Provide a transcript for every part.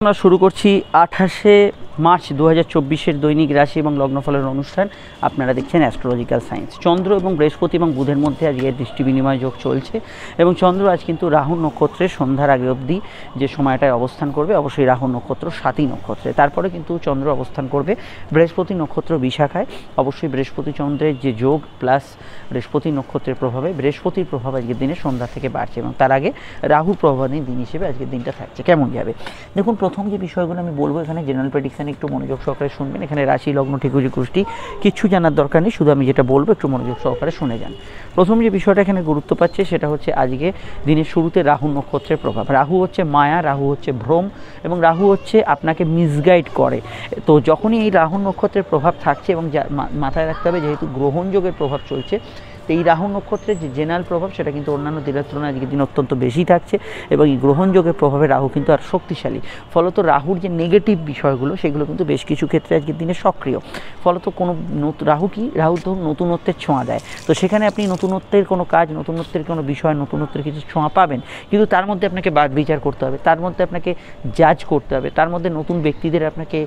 আমরা শুরু করছি 28শে মার্চ 2024-এর দৈনিক রাশি এবং লগ্নফলের অনুষ্ঠান। আপনারা দেখছেন অ্যাস্ট্রোলজিক্যাল সায়েন্স। চন্দ্র এবং বৃহস্পতি এবং বুধের মধ্যে আজকে দৃষ্টি বিনিময় যোগ চলছে এবং চন্দ্র আজ কিন্তু রাহু নক্ষত্রের সন্ধ্যার আগে অবধি যে সময়টায় অবস্থান করবে, অবশ্যই রাহু নক্ষত্র সাতী নক্ষত্রে, তারপরে কিন্তু চন্দ্র অবস্থান করবে বৃহস্পতি নক্ষত্র বিশাখায়। অবশ্যই বৃহস্পতি চন্দ্রের যে যোগ প্লাস বৃহস্পতি নক্ষত্রের প্রভাবে বৃহস্পতির প্রভাব আজকের দিনে সন্ধ্যা থেকে বাড়ছে এবং তার আগে রাহুর প্রভাবাধীন দিন হিসেবে আজকের দিনটা থাকছে। কেমন যাবে দেখুন, প্রথম যে বিষয়গুলো আমি বলবো, এখানে জেনারেল প্রেডিকশন একটু মনোযোগ সহকারে শুনবেন। এখানে রাশি লগ্ন ঠিকুজি কুষ্টি কিচ্ছু জানার দরকার নেই, শুধু আমি যেটা বলবো একটু মনোযোগ সহকারে শুনে যান। প্রথম যে বিষয়টা এখানে গুরুত্ব পাচ্ছে সেটা হচ্ছে আজকে দিনের শুরুতে রাহু নক্ষত্রের প্রভাব। রাহু হচ্ছে মায়া, রাহু হচ্ছে ভ্রম এবং রাহু হচ্ছে আপনাকে মিসগাইড করে। তো যখনই এই রাহু নক্ষত্রের প্রভাব থাকছে এবং মাথায় রাখতে হবে যেহেতু গ্রহণযোগের প্রভাব চলছে, তো এই রাহু নক্ষত্রের যে জেনারেল প্রভাব সেটা কিন্তু অন্যান্য দিনের তুলনায় আজকের দিন অত্যন্ত বেশি থাকছে এবং এই গ্রহণযোগের প্রভাবে রাহু কিন্তু আর শক্তিশালী। ফলত রাহুর যে নেগেটিভ বিষয়গুলো সেগুলো কিন্তু বেশ কিছু ক্ষেত্রে আজকের দিনে সক্রিয়। ফলত কোনো রাহু তো নতুনত্বের ছোঁয়া দেয়, তো সেখানে আপনি নতুনত্বের কোনো কাজ, নতুনত্বের কোনো বিষয়, নতুনত্বের কিছু ছোঁয়া পাবেন, কিন্তু তার মধ্যে আপনাকে বাদ বিচার করতে হবে, তার মধ্যে আপনাকে জাজ করতে হবে, তার মধ্যে নতুন ব্যক্তিদের আপনাকে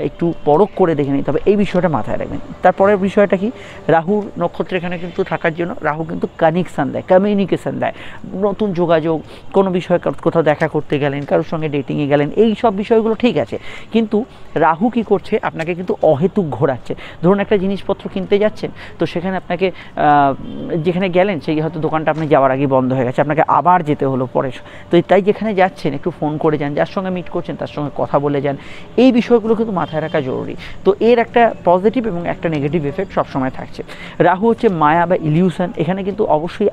একটু পরখ করে দেখে নিতে হবে। এই বিষয়টা মাথায় রাখবেন। তারপরের বিষয়টা কি, রাহু নক্ষত্র এখানে কিন্তু থাকার জন্য রাহু কিন্তু কানেকশান দেয়, কমিউনিকেশান দেয়, নতুন যোগাযোগ, কোনো বিষয় কোথাও দেখা করতে গেলেন, কারোর সঙ্গে ডেটিংয়ে গেলেন, এই সব বিষয়গুলো ঠিক আছে, কিন্তু রাহু কি করছে, আপনাকে কিন্তু অহেতুক ঘোরাচ্ছে। ধরুন একটা জিনিসপত্র কিনতে যাচ্ছেন, তো সেখানে আপনাকে যেখানে গেলেন সেই হয়তো দোকানটা আপনি যাওয়ার আগেই বন্ধ হয়ে গেছে, আপনাকে আবার যেতে হলো পরে। তো তাই যেখানে যাচ্ছেন একটু ফোন করে যান, যার সঙ্গে মিট করছেন তার সঙ্গে কথা বলে যান। এই বিষয়গুলো কিন্তু মাথায় রাখা জরুরি। তো এর একটা পজিটিভ এবং একটা নেগেটিভ এফেক্ট সবসময় থাকছে। রাহু হচ্ছে মায়া বা ইলিউশন। এখানে কিন্তু অবশ্যই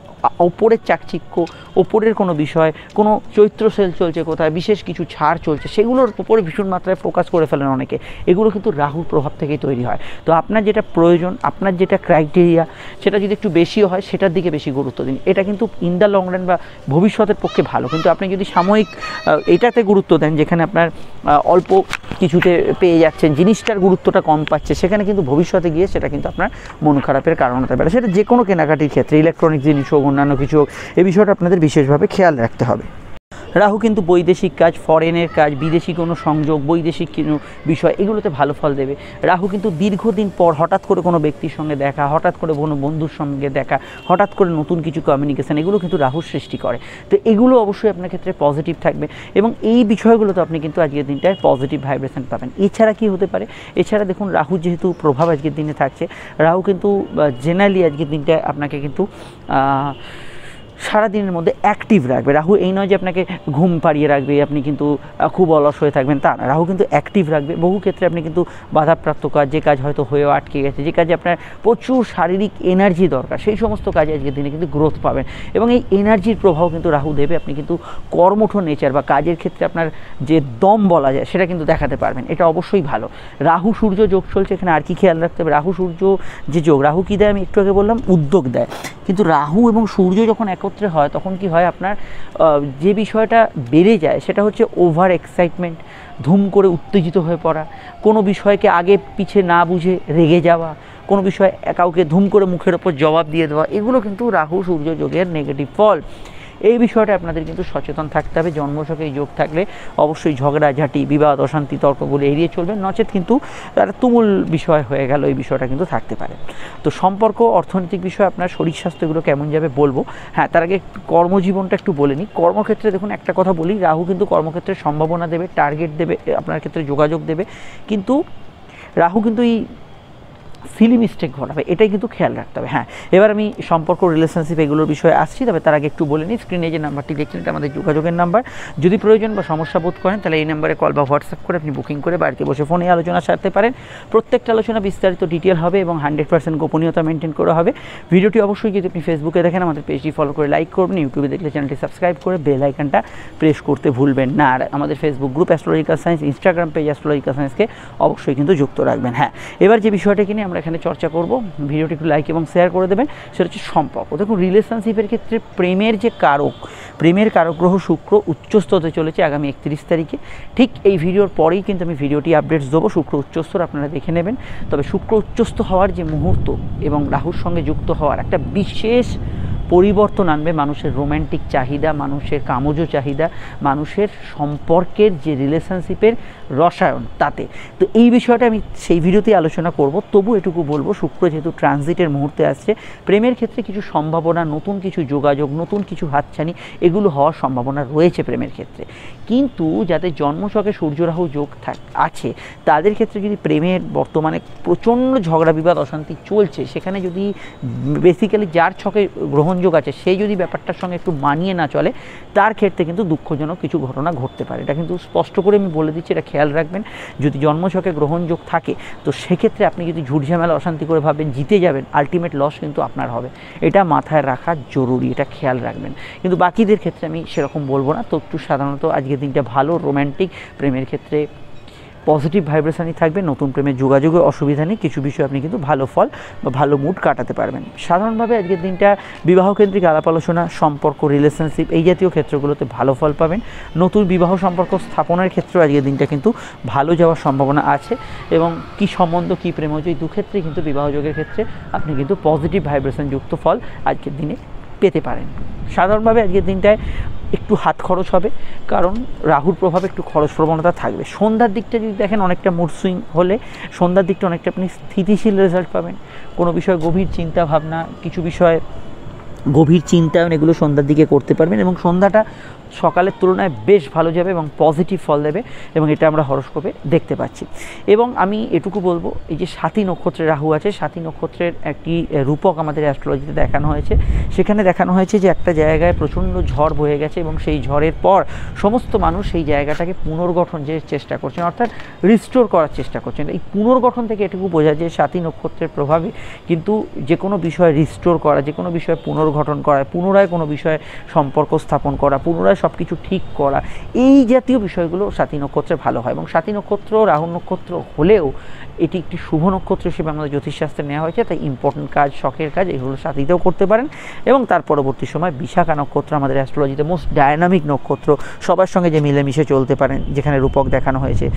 ওপরের চাকচিক্য, ওপরের কোনো বিষয়, কোনো চৈত্র সেল চলছে কোথায়, বিশেষ কিছু ছাড় চলছে, সেগুলোর উপরে ভীষণ মাত্রায় ফোকাস করে ফেলেন অনেকে। এগুলো কিন্তু রাহুর প্রভাব থেকেই তৈরি হয়। তো আপনার যেটা প্রয়োজন, আপনার যেটা ক্রাইটেরিয়া, সেটা যদি একটু বেশিও হয় সেটার দিকে বেশি গুরুত্ব দিন। এটা কিন্তু ইন দ্য লং রান বা ভবিষ্যতের পক্ষে ভালো। কিন্তু আপনি যদি সাময়িক এটাতে গুরুত্ব দেন যেখানে আপনার অল্প কিছুতে পেয়ে যাচ্ছেন, জিনিসটার গুরুত্বটা কম পাচ্ছে, সেখানে কিন্তু ভবিষ্যতে গিয়ে সেটা কিন্তু আপনার মন খারাপের কারণ হতে পারে। সেটা যে কোনো কেনাকাটির ক্ষেত্রে, ইলেকট্রনিক জিনিস হোক, অন্যান্য কিছু হোক, এই বিষয়টা আপনাদের বিশেষভাবে খেয়াল রাখতে হবে। রাহু কিন্তু বৈদেশিক কাজ, ফরেনের কাজ, বিদেশি কোনো সংযোগ, বৈদেশিক কোনো বিষয়, এগুলোতে ভালো ফল দেবে। রাহু কিন্তু দীর্ঘদিন পর হঠাৎ করে কোনো ব্যক্তির সঙ্গে দেখা, হঠাৎ করে কোনো বন্ধুর সঙ্গে দেখা, হঠাৎ করে নতুন কিছু কমিউনিকেশান, এগুলো কিন্তু রাহুর সৃষ্টি করে। তো এগুলো অবশ্যই আপনার ক্ষেত্রে পজিটিভ থাকবে এবং এই বিষয়গুলোতে আপনি কিন্তু আজকের দিনটায় পজিটিভ ভাইব্রেশন পাবেন। এছাড়া কি হতে পারে, এছাড়া দেখুন রাহু যেহেতু প্রভাব আজকের দিনে থাকছে, রাহু কিন্তু জেনারেলি আজকের দিনটায় আপনাকে কিন্তু সারাদিনের মধ্যে অ্যাক্টিভ রাখবে। রাহু এই নয় যে আপনাকে ঘুম পাড়িয়ে রাখবে, আপনি কিন্তু খুব অলস হয়ে থাকবেন, তা না। রাহু কিন্তু অ্যাক্টিভ রাখবে। বহু ক্ষেত্রে আপনি কিন্তু বাধাপ্রাপ্ত কাজ, যে কাজ হয়তো হয়েও আটকে গেছে, যে কাজে আপনার প্রচুর শারীরিক এনার্জি দরকার, সেই সমস্ত কাজে আজকের দিনে কিন্তু গ্রোথ পাবেন এবং এই এনার্জির প্রভাব কিন্তু রাহু দেবে। আপনি কিন্তু কর্মঠ নেচার বা কাজের ক্ষেত্রে আপনার যে দম বলা যায় সেটা কিন্তু দেখাতে পারবেন, এটা অবশ্যই ভালো। রাহু সূর্য যোগ চলছে, এখানে আর কি খেয়াল রাখতে হবে, রাহু সূর্য যে যোগ, রাহু কী দেয় আমি একটু আগে বললাম, উদ্যোগ দেয়। কিন্তু রাহু এবং সূর্য যখন একত্রে হয় তখন কি হয়, আপনার যে বিষয়টা বেড়ে যায় সেটা হচ্ছে ওভার এক্সাইটমেন্ট, ধুম করে উত্তেজিত হয়ে পড়া, কোনো বিষয়কে আগে পিছে না বুঝে রেগে যাওয়া, কোনো বিষয় কাউকে ধুম করে মুখের ওপর জবাব দিয়ে দেওয়া, এগুলো কিন্তু রাহু সূর্য যোগের নেগেটিভ ফল। এই বিষয়টা আপনাদের কিন্তু সচেতন থাকতে হবে। জন্মছকে এই যোগ থাকলে অবশ্যই ঝগড়াঝাঁটি, বিবাদ, অশান্তি, তর্কগুলো এড়িয়ে চলবেন, নচেত কিন্তু তার তুমুল বিষয় হয়ে গেল, এই বিষয়টা কিন্তু থাকতে পারে। তো সম্পর্ক, অর্থনৈতিক বিষয়, আপনার শরীর স্বাস্থ্য এগুলো কেমন যাবে বলবো। হ্যাঁ, তার আগে কর্মজীবনটা একটু বলে নিই। কর্মক্ষেত্রে দেখুন একটা কথা বলি, রাহু কিন্তু কর্মক্ষেত্রে সম্ভাবনা দেবে, টার্গেট দেবে, আপনার ক্ষেত্রে যোগাযোগ দেবে, কিন্তু রাহু কিন্তু এই সিলি মিস্টেক ঘটাবে, এটাই কিন্তু খেয়াল রাখতে হবে। হ্যাঁ, এবার আমি সম্পর্ক, রিলেশনশিপ এগুলোর বিষয়ে আসছি, তবে তার আগে একটু বলে নিই, স্ক্রিনে যে নাম্বারটি দেখছেন এটা আমাদের যোগাযোগের নাম্বার। যদি প্রয়োজন বা সমস্যা বোধ করেন তাহলে এই নাম্বারে কল বা হোয়াটসঅ্যাপ করে আপনি বুকিং করে বাড়িতে বসে ফোনে আলোচনা সারতে পারেন। প্রত্যেকটা আলোচনা বিস্তারিত ডিটেল হবে এবং 100% গোপনীয়তা মেনটেন করা হবে। ভিডিওটি অবশ্যই যদি আপনি ফেসবুকে দেখেন আমাদের পেজটি ফলো করে লাইক করবেন, ইউটিউবে দেখলে চ্যানেলটি সাবস্ক্রাইব করে বেল আইকনটা প্রেস করতে ভুলবেন না। আর আমাদের Facebook group astrological science, Instagram page astrological সায়েন্সকে অবশ্যই কিন্তু যুক্ত রাখবেন। হ্যাঁ, এবার যে বিষয়টাকে নিয়ে আমরা এখানে চর্চা করব, ভিডিওটি একটু লাইক এবং শেয়ার করে দেবেন, সেটা হচ্ছে সম্পর্ক। দেখুন, রিলেশনশিপের ক্ষেত্রে প্রেমের যে কারক, প্রেমের কারক গ্রহ শুক্র উচ্চস্থ হতে চলেছে আগামী 31 তারিখে। ঠিক এই ভিডিওর পরেই কিন্তু আমি ভিডিওটি আপডেটস দেবো, শুক্র উচ্চস্থর আপনারা দেখে নেবেন। তবে শুক্র উচ্চস্থ হওয়ার যে মুহূর্ত এবং রাহুর সঙ্গে যুক্ত হওয়ার একটা বিশেষ পরিবর্তন আনবে মানুষের রোম্যান্টিক চাহিদা, মানুষের কামজ চাহিদা, মানুষের সম্পর্কের যে রিলেশনশিপের রসায়ন তাতে। তো এই বিষয়টা আমি সেই ভিডিওতেই আলোচনা করব। তবু এটুকু বলবো, শুক্র যেহেতু ট্রানজিটের মুহূর্তে আসছে, প্রেমের ক্ষেত্রে কিছু সম্ভাবনা, নতুন কিছু যোগাযোগ, নতুন কিছু হাতছানি এগুলো হওয়ার সম্ভাবনা রয়েছে প্রেমের ক্ষেত্রে। কিন্তু যাদের জন্মছকে সূর্য রাহু যোগ আছে তাদের ক্ষেত্রে যদি প্রেমের বর্তমানে প্রচণ্ড ঝগড়া বিবাদ অশান্তি চলছে, সেখানে যদি বেসিক্যালি যার ছকে গ্রহণযোগ আছে সেই যদি ব্যাপারটার সঙ্গে একটু মানিয়ে না চলে, তার ক্ষেত্রে কিন্তু দুঃখজনক কিছু ঘটনা ঘটতে পারে। এটা কিন্তু স্পষ্ট করে আমি বলে দিচ্ছি, এটা খেয়াল রাখবেন। যদি জন্মছকে গ্রহণযোগ থাকে তো সেক্ষেত্রে আপনি যদি ঝুটঝামেলা অশান্তি করে ভাবেন জিতে যাবেন, আলটিমেট লস কিন্তু আপনার হবে। এটা মাথায় রাখা জরুরি, এটা খেয়াল রাখবেন। কিন্তু বাকিদের ক্ষেত্রে আমি সেরকম বলবো না। তো একটু সাধারণত আজকের দিনটা ভালো, রোম্যান্টিক, প্রেমের ক্ষেত্রে পজিটিভ ভাইব্রেশনই থাকবে, নতুন প্রেমের যোগাযোগে অসুবিধা নেই, কিছু বিষয় আপনি কিন্তু ভালো ফল বা ভালো মুড কাটাতে পারবেন। সাধারণভাবে আজকের দিনটা বিবাহকেন্দ্রিক আলাপ আলোচনা, সম্পর্ক, রিলেশনশিপ এই জাতীয় ক্ষেত্রগুলোতে ভালো ফল পাবেন। নতুন বিবাহ সম্পর্ক স্থাপনের ক্ষেত্রেও আজকের দিনটা কিন্তু ভালো যাওয়ার সম্ভাবনা আছে, এবং কি সম্বন্ধ কি প্রেমজ এই দুক্ষেত্রেই কিন্তু বিবাহযোগের ক্ষেত্রে আপনি কিন্তু পজিটিভ ভাইব্রেশনযুক্ত ফল আজকের দিনে পেতে পারেন। সাধারণভাবে আজকের দিনটায় একটু হাত খরচ হবে, কারণ রাহুর প্রভাবে একটু খরচ প্রবণতা থাকবে। সন্ধ্যার দিকটা যদি দেখেন অনেকটা মুড সুইং হলে সন্ধ্যার দিকটা অনেকটা আপনি স্থিতিশীল রেজাল্ট পাবেন। কোনো বিষয়ে গভীর চিন্তা ভাবনা, কিছু বিষয়ে গভীর চিন্তায়ন এগুলো সন্ধ্যার দিকে করতে পারবেন, এবং সন্ধ্যাটা সকালের তুলনায় বেশ ভালো যাবে এবং পজিটিভ ফল দেবে, এবং এটা আমরা হরোস্কোপে দেখতে পাচ্ছি। এবং আমি এটুকু বলবো, এই যে সাথী নক্ষত্রে রাহু আছে, সাথী নক্ষত্রের একটি রূপক আমাদের অ্যাস্ট্রোলজিতে দেখানো হয়েছে। সেখানে দেখানো হয়েছে যে একটা জায়গায় প্রচণ্ড ঝড় বয়ে গেছে, এবং সেই ঝড়ের পর সমস্ত মানুষ সেই জায়গাটাকে পুনর্গঠন যে চেষ্টা করছেন, অর্থাৎ রিস্টোর করার চেষ্টা করছেন। এই পুনর্গঠন থেকে এটুকু বোঝা যায় সাথী নক্ষত্রের প্রভাবে কিন্তু যে কোনো বিষয় রিস্টোর করা, যে কোনো বিষয় পুনর্গঠন করা, পুনরায় কোনো বিষয়ে সম্পর্ক স্থাপন করা, পুনরায় সব কিছু ঠিক করা, এই জাতীয় বিষয়গুলো সাথী নক্ষত্রে ভালো হয়। এবং সাথী নক্ষত্র রাহু নক্ষত্র হলেও এটি একটি শুভ নক্ষত্র হিসেবে আমাদের জ্যোতিষশাস্ত্রে নেওয়া হয়েছে, তাই ইম্পর্টেন্ট কাজ, শখের কাজ এগুলো সাথীতেও করতে পারেন। এবং তার পরবর্তী সময় বিশাখা নক্ষত্র আমাদের অ্যাস্ট্রোলজিতে মোস্ট ডায়নামিক নক্ষত্র, সবার সঙ্গে যে মিলেমিশে চলতে পারেন, যেখানে রূপক দেখানো হয়েছে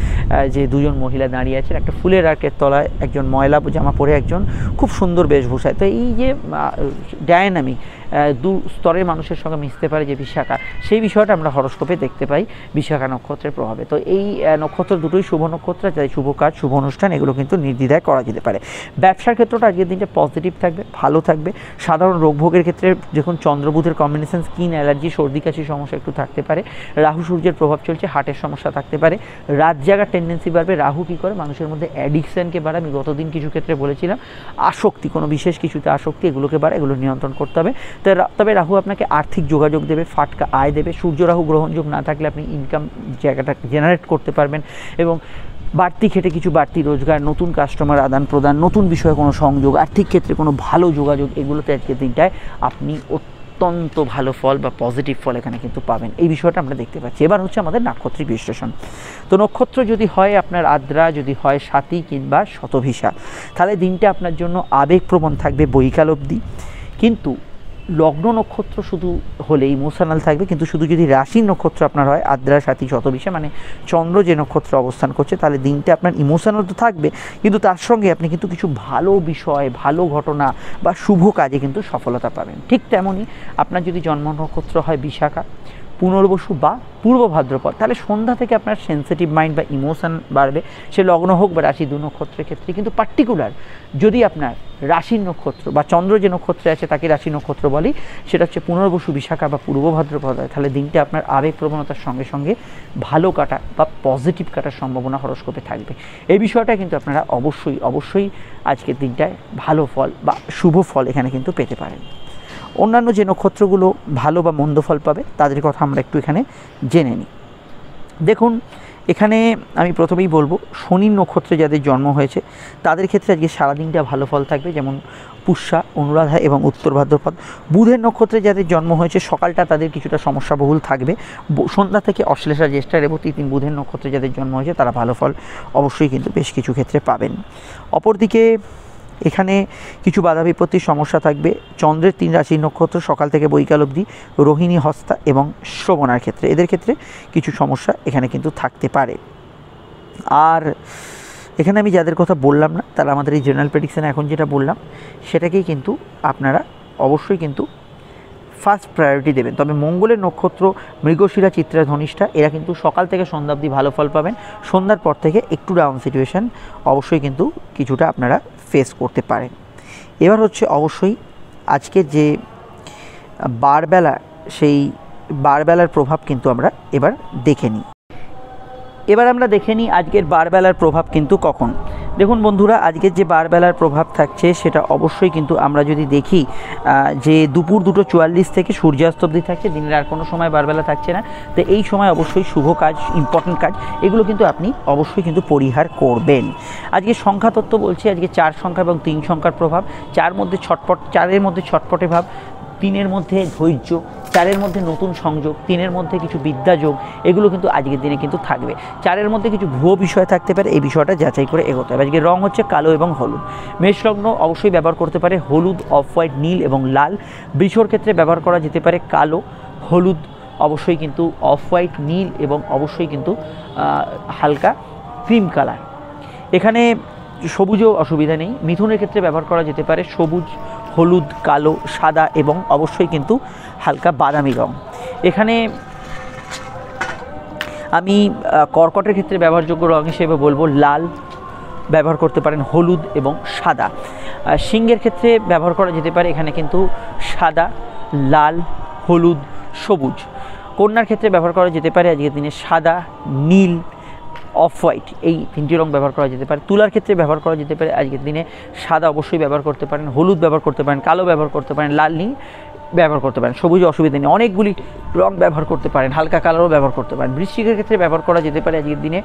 যে দুজন মহিলা দাঁড়িয়ে আছেন একটা ফুলের আর্কের তলায়, একজন ময়লা জামা পরে, একজন খুব সুন্দর বেশভূষায়। তো এই যে ডায়নামিক দু স্তরের মানুষের সঙ্গে মিশতে পারে যে বিশাখা, সেই বিষয়টা আমরা হরোস্কোপে দেখতে পাই বিশাখা নক্ষত্রের প্রভাবে। তো এই নক্ষত্র দুটোই শুভ নক্ষত্র, যাই শুভ কাজ, শুভ অনুষ্ঠান এগুলো কিন্তু নির্দ্বিধায় করা যেতে পারে। ব্যবসার ক্ষেত্রটা আজকের দিনটা পজিটিভ থাকবে, ভালো থাকবে। সাধারণ রোগভোগের ক্ষেত্রে দেখুন চন্দ্রবুধের কম্বিনেশন, স্কিন অ্যালার্জি, সর্দি কাশি সমস্যা একটু থাকতে পারে। রাহু সূর্যের প্রভাব চলছে, হার্টের সমস্যা থাকতে পারে। রাত জাগার টেন্ডেন্সি বাড়বে। রাহু কী করে মানুষের মধ্যে অ্যাডিকশানকে বাড়ায়। আমি গতদিন কিছু ক্ষেত্রে বলেছিলাম আসক্তি, কোনো বিশেষ কিছুতে আসক্তি, এগুলোকে বাড়ায়, এগুলো নিয়ন্ত্রণ করতে হবে। তবে রাহু আপনাকে আর্থিক যোগাযোগ দেবে, ফাটকা আয় দেবে। সূর্য রাহু গ্রহণযোগ না থাকলে আপনি ইনকাম জায়গাটা জেনারেট করতে পারবেন, এবং বাড়তি খেটে কিছু বাড়তি রোজগার, নতুন কাস্টমার আদান প্রদান, নতুন বিষয়ে কোনো সংযোগ, আর্থিক ক্ষেত্রে কোনো ভালো যোগাযোগ, এগুলোতে আজকের দিনটায় আপনি অত্যন্ত ভালো ফল বা পজিটিভ ফল এখানে কিন্তু পাবেন। এই বিষয়টা আমরা দেখতে পাচ্ছি। এবার হচ্ছে আমাদের নাক্ষত্রিক বিশ্লেষণ। তো নক্ষত্র যদি হয় আপনার আদ্রা, যদি হয় সাথী কিংবা শতভিষা, তাহলে দিনটা আপনার জন্য আবেগপ্রবণ থাকবে বৈকাল অবধি। কিন্তু লগ্ন নক্ষত্র শুধু হলে ইমোশনাল থাকবে, কিন্তু শুধু যদি রাশির নক্ষত্র আপনার হয় আদ্রা, সাথী, শতভিষা, মানে চন্দ্র যে নক্ষত্রে অবস্থান করছে, তাহলে দিনটা আপনার ইমোশনাল তো থাকবে, কিন্তু তার সঙ্গে আপনি কিন্তু কিছু ভালো বিষয়, ভালো ঘটনা বা শুভ কাজে কিন্তু সফলতা পাবেন। ঠিক তেমনই আপনার যদি জন্ম নক্ষত্র হয় বিশাখা, পুনর্বসু বা পূর্ব ভাদ্রপদ, তাহলে সন্ধ্যা থেকে আপনার সেন্সিটিভ মাইন্ড বা ইমোশন বাড়বে, সে লগ্ন হোক বা রাশি, দু নক্ষত্রের ক্ষেত্রে। কিন্তু পার্টিকুলার যদি আপনার রাশির নক্ষত্র বা চন্দ্র যে নক্ষত্রে আছে তাকে রাশি নক্ষত্র বলি, সেটা হচ্ছে পুনর্বসু, বিশাখা বা পূর্ব ভাদ্রপদ হয়, তাহলে দিনটা আপনার আবেগ প্রবণতার সঙ্গে সঙ্গে ভালো কাটা বা পজিটিভ কাটার সম্ভাবনা হরোস্কোপে থাকবে। এই বিষয়টা কিন্তু আপনারা অবশ্যই আজকের দিনটায় ভালো ফল বা শুভ ফল এখানে কিন্তু পেতে পারেন। অন্যান্য যে নক্ষত্রগুলো ভালো বা মন্দ ফল পাবে তাদের কথা আমরা একটু এখানে জেনে নিই। দেখুন, এখানে আমি প্রথমেই বলবো শনির নক্ষত্রে যাদের জন্ম হয়েছে তাদের ক্ষেত্রে আজকে সারাদিনটা ভালো ফল থাকবে, যেমন পুষ্যা, অনুরাধা এবং উত্তর ভাদ্রপদ। বুধের নক্ষত্রে যাদের জন্ম হয়েছে সকালটা তাদের কিছুটা সমস্যাবহুল থাকবে, সন্ধ্যা থেকে অশ্লেষা, জ্যেষ্ঠা, রেবতী, তিন বুধের নক্ষত্রে যাদের জন্ম হয়েছে তারা ভালো ফল অবশ্যই কিন্তু বেশ কিছু ক্ষেত্রে পাবেন। অপরদিকে এখানে কিছু বাধা বিপত্তির সমস্যা থাকবে চন্দ্রের 3 রাশির নক্ষত্র সকাল থেকে বৈকাল অবধি, রোহিণী, হস্তা এবং শ্রবণার ক্ষেত্রে, এদের ক্ষেত্রে কিছু সমস্যা এখানে কিন্তু থাকতে পারে। আর এখানে আমি যাদের কথা বললাম না তারা আমাদের এই জেনারেল প্রেডিকশানে এখন যেটা বললাম সেটাকেই কিন্তু আপনারা অবশ্যই কিন্তু ফার্স্ট প্রায়োরিটি দেবেন। তবে মঙ্গলের নক্ষত্র মৃগশিরা, চিত্রা, ধনিষ্ঠা এরা কিন্তু সকাল থেকে সন্ধ্যা অবধি ভালো ফল পাবেন। সন্ধ্যার পর থেকে একটু ডাউন সিচুয়েশান অবশ্যই কিন্তু কিছুটা আপনারা ফেস করতে পারেন। এবার হচ্ছে অবশ্যই আজকের যে বারবেলা, সেই বারবেলার প্রভাব কিন্তু আমরা এবার দেখে নিই। আজকের বারবেলার প্রভাব কিন্তু কখন। দেখুন বন্ধুরা, আজকের যে বারবেলার প্রভাব থাকছে সেটা অবশ্যই কিন্তু আমরা যদি দেখি যে দুপুর 2:44 থেকে সূর্যাস্ত অবধি থাকছে, দিনের আর কোনো সময় বারবেলা থাকছে না। তো এই সময় অবশ্যই শুভ কাজ, ইম্পর্টেন্ট কাজ, এগুলো কিন্তু আপনি অবশ্যই কিন্তু পরিহার করবেন। আজকে সংখ্যা তত্ত্ব বলছি, আজকে 4 সংখ্যা এবং 3 সংখ্যার প্রভাব। 4 মধ্যে ছটপট, 4-এর মধ্যে ছটপটে ভাব, 3-এর মধ্যে ধৈর্য, 4-এর মধ্যে নতুন সংযোগ, 3-এর মধ্যে কিছু বিদ্যাযোগ, এগুলো কিন্তু আজকের দিনে কিন্তু থাকবে। 4-এর মধ্যে কিছু ভুয়ো বিষয় থাকতে পারে, এই বিষয়টা যাচাই করে এগোতে হবে। আজকে রং হচ্ছে কালো এবং হলুদ। মেষ লগ্ন অবশ্যই ব্যবহার করতে পারে হলুদ, অফ হোয়াইট, নীল এবং লাল। বৃষর ক্ষেত্রে ব্যবহার করা যেতে পারে কালো, হলুদ, অবশ্যই কিন্তু অফ হোয়াইট, নীল এবং অবশ্যই কিন্তু হালকা ক্রিম কালার। এখানে সবুজও অসুবিধা নেই। মিথুনের ক্ষেত্রে ব্যবহার করা যেতে পারে সবুজ, হলুদ, কালো, সাদা এবং অবশ্যই কিন্তু হালকা বাদামি রং। এখানে আমি কর্কটের ক্ষেত্রে ব্যবহারযোগ্য রং হিসেবে বলবো লাল, ব্যবহার করতে পারেন হলুদ এবং সাদা। সিংহের ক্ষেত্রে ব্যবহার করা যেতে পারে এখানে কিন্তু সাদা, লাল, হলুদ, সবুজ। কন্যার ক্ষেত্রে ব্যবহার করা যেতে পারে আজকের দিনে সাদা, নীল, অফ হোয়াইট, এই 3টি রং ব্যবহার করা যেতে পারে। তুলার ক্ষেত্রে ব্যবহার করা যেতে পারে আজকের দিনে সাদা অবশ্যই ব্যবহার করতে পারেন, হলুদ ব্যবহার করতে পারেন, কালো ব্যবহার করতে পারেন, লাল, নীল ব্যবহার করতে পারেন। সবুজ অসুবিধা নেই, অনেকগুলি রং ব্যবহার করতে পারেন, হালকা কালারও ব্যবহার করতে পারেন। বৃশ্চিকের ক্ষেত্রে ব্যবহার করা যেতে পারে আজকের দিনে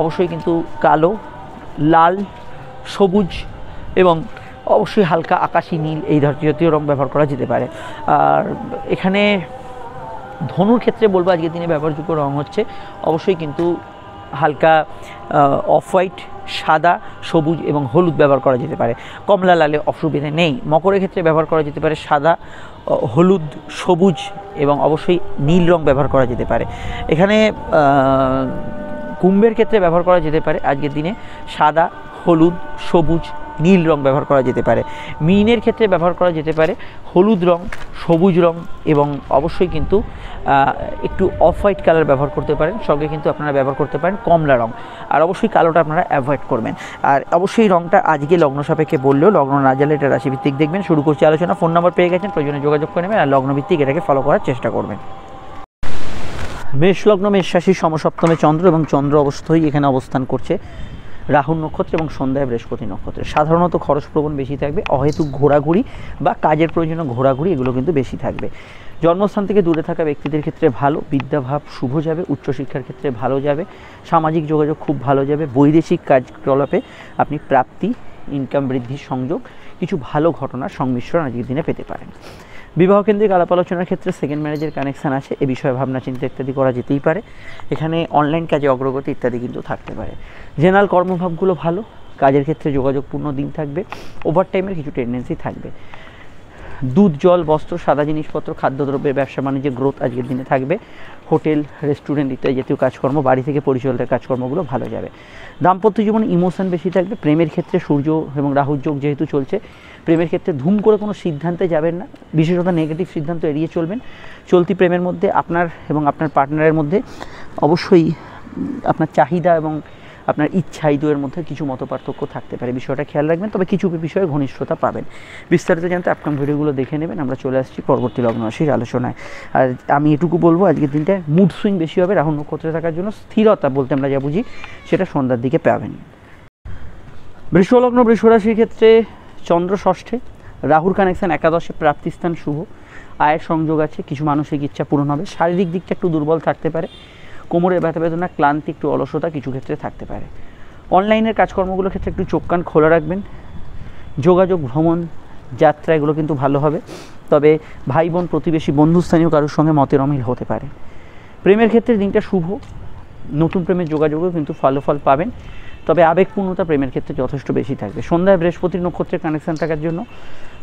অবশ্যই কিন্তু কালো, লাল, সবুজ এবং অবশ্যই হালকা আকাশি নীল, এই জাতীয় রং ব্যবহার করা যেতে পারে। আর এখানে ধনুর ক্ষেত্রে বলবো আজকের দিনে ব্যবহারযোগ্য রং হচ্ছে অবশ্যই কিন্তু হালকা অফ হোয়াইট, সাদা, সবুজ এবং হলুদ ব্যবহার করা যেতে পারে। কমলা, লালে অসুবিধা নেই। মকরের ক্ষেত্রে ব্যবহার করা যেতে পারে সাদা, হলুদ, সবুজ এবং অবশ্যই নীল রং ব্যবহার করা যেতে পারে। এখানে কুম্ভের ক্ষেত্রে ব্যবহার করা যেতে পারে আজকের দিনে সাদা, হলুদ, সবুজ, নীল রং ব্যবহার করা যেতে পারে। মীনের ক্ষেত্রে ব্যবহার করা যেতে পারে হলুদ রং, সবুজ রং এবং অবশ্যই কিন্তু একটু অফ হোয়াইট কালার ব্যবহার করতে পারেন। সঙ্গে কিন্তু আপনারা ব্যবহার করতে পারেন কমলা রং, আর অবশ্যই কালোটা আপনারা অ্যাভয়েড করবেন। আর অবশ্যই রংটা আজকে লগ্ন সাপেক্ষে বললেও লগ্ন না জানলে এটা রাশিভিত্তিক দেখবেন। শুরু করছি আলোচনা। ফোন নাম্বার পেয়ে গেছেন, প্রয়োজনে যোগাযোগ করে নেবেন আর লগ্নভিত্তিক এটাকে ফলো করার চেষ্টা করবেন। মেষ লগ্ন, মেষ রাশির সমসপ্তমে চন্দ্র এবং চন্দ্র অবস্থায় এখানে অবস্থান করছে রাহুর নক্ষত্র এবং সন্ধ্যায় বৃহস্পতি নক্ষত্রে। সাধারণত খরচপ্রবণ বেশি থাকবে, অহেতুক ঘোরাঘুরি বা কাজের প্রয়োজনে ঘোরাঘুরি এগুলো কিন্তু বেশি থাকবে। জন্মস্থান থেকে দূরে থাকা ব্যক্তিদের ক্ষেত্রে ভালো, বিদ্যাভাব শুভ যাবে, উচ্চশিক্ষার ক্ষেত্রে ভালো যাবে, সামাজিক যোগাযোগ খুব ভালো যাবে, বৈদেশিক কার্যকলাপে আপনি প্রাপ্তি, ইনকাম বৃদ্ধির সংযোগ, কিছু ভালো ঘটনার সংমিশ্রণ আজকের দিনে পেতে পারেন। বিবাহ কেন্দ্রিক আলাপ আলোচনার ক্ষেত্রে সেকেন্ড ম্যারেজের কানেকশান আছে, এ বিষয়ে ভাবনা চিন্তা ইত্যাদি করা যেতেই পারে। এখানে অনলাইন কাজে অগ্রগতি ইত্যাদি কিন্তু থাকতে পারে। জেনারেল কর্মভাবগুলো ভালো, কাজের ক্ষেত্রে যোগাযোগপূর্ণ দিন থাকবে, ওভারটাইমের কিছু টেন্ডেন্সি থাকবে। দুধ, জল, বস্ত্র, সাদা জিনিসপত্র, খাদ্যদ্রব্যের ব্যবসা বাণিজ্যের গ্রোথ আজকের দিনে থাকবে। হোটেল, রেস্টুরেন্ট ইত্যাদি জাতীয় কাজকর্ম, বাড়ি থেকে পরিচালিত কাজকর্মগুলো ভালো যাবে। দাম্পত্য জীবনে ইমোশন বেশি থাকবে। প্রেমের ক্ষেত্রে সূর্য এবং রাহুর যোগ যেহেতু চলছে, প্রেমের ক্ষেত্রে ধুম করে কোনো সিদ্ধান্তে যাবেন না, বিশেষত নেগেটিভ সিদ্ধান্ত এড়িয়ে চলবেন। চলতি প্রেমের মধ্যে আপনার এবং আপনার পার্টনারের মধ্যে অবশ্যই আপনার চাহিদা এবং আপনার ইচ্ছা এই দুয়ের মধ্যে কিছু মতপার্থক্য থাকতে পারে, বিষয়টা খেয়াল রাখবেন। তবে কিছু বিষয়ে ঘনিষ্ঠতা পাবেন। বিস্তারিত জানতে আপকাম ভিডিওগুলো দেখে নেবেন। আমরা চলে আসছি পরবর্তী লগ্ন রাশির আলোচনায়। আর আমি এটুকু বলবো, আজকের দিনটা মুড সুইং বেশি হবে রাহু নক্ষত্রে থাকার জন্য। স্থিরতা বলতে আমরা যা বুঝি সেটা সন্ধ্যার দিকে পাবেন। বৃষ লগ্ন, বৃষ রাশির ক্ষেত্রে চন্দ্র ষষ্ঠে, রাহুর কানেকশান একাদশে, প্রাপ্তিস্থান শুভ, আয়ের সংযোগ আছে, কিছু মানসিক ইচ্ছা পূরণ হবে। শারীরিক দিকটা একটু দুর্বল থাকতে পারে, কোমরের ব্যথা বেদনা, ক্লান্তি, একটু অলসতা কিছু ক্ষেত্রে থাকতে পারে। অনলাইনের কাজকর্মগুলোর ক্ষেত্রে একটু চোখ কান খোলা রাখবেন। যোগাযোগ, ভ্রমণ, যাত্রা এগুলো কিন্তু ভালো হবে। তবে ভাই বোন, প্রতিবেশী, বন্ধুস্থানীয় কারোর সঙ্গে মতের অমিল হতে পারে। প্রেমের ক্ষেত্রে দিনটা শুভ, নতুন প্রেমের যোগাযোগও কিন্তু ফল পাবেন। তবে আবেগপূর্ণতা প্রেমের ক্ষেত্রে যথেষ্ট বেশি থাকবে। সন্ধ্যায় বৃহস্পতির নক্ষত্রের কানেকশান থাকার জন্য